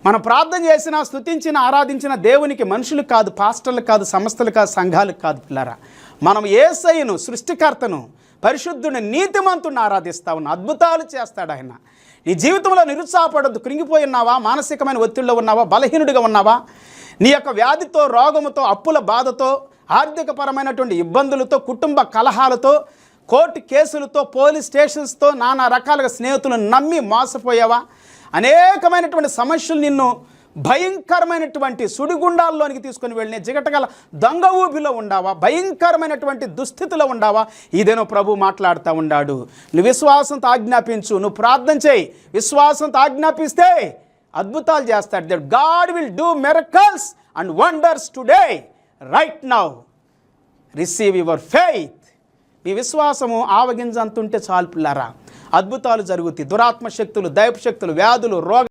మనం ప్రార్థన చేసిన, స్తుతించిన, ఆరాధించిన దేవునికి మనుషులు కాదు, పాస్టర్లు కాదు, సంస్థలు కాదు, సంఘాలకు కాదు పిల్లరా. మనం యేసయ్యను, సృష్టికర్తను, పరిశుద్ధుని, నీతిమంతుడిని ఆరాధిస్తా ఉన్నాం. అద్భుతాలు చేస్తాడు ఆయన. నీ జీవితంలో నిరుత్సాహపడద్దు. కృంగిపోయి ఉన్నావా? మానసికమైన ఒత్తిడిలో ఉన్నావా? బలహీనుడిగా ఉన్నావా? నీ యొక్క వ్యాధితో, రోగముతో, అప్పుల బాధతో, ఆర్థికపరమైనటువంటి ఇబ్బందులతో, కుటుంబ కలహాలతో, కోర్టు కేసులతో, పోలీస్ స్టేషన్స్తో, నానా రకాలుగా స్నేహితులను నమ్మి మోసపోయావా? అనేకమైనటువంటి సమస్యలు నిన్ను భయంకరమైనటువంటి సుడిగుండాల్లోనికి తీసుకొని వెళ్ళిన జిగటగల దొంగ ఊబిలో ఉండావా? భయంకరమైనటువంటి దుస్థితిలో ఉండావా? ఇదేనో ప్రభు మాట్లాడుతూ ఉన్నాడు. నువ్వు విశ్వాసంతో ఆజ్ఞాపించు, నువ్వు ప్రార్థన చేయి. విశ్వాసంతో ఆజ్ఞాపిస్తే అద్భుతాలు చేస్తాడు దేవుడు. God will do miracles and wonders today right now. Receive your faith. మీ విశ్వాసము ఆవగింజంతుంటే చాలు పిల్లారా, అద్భుతాలు జరుగుతాయి. దురాత్మ శక్తులు, దైవ శక్తులు, వ్యాధులు, రోగ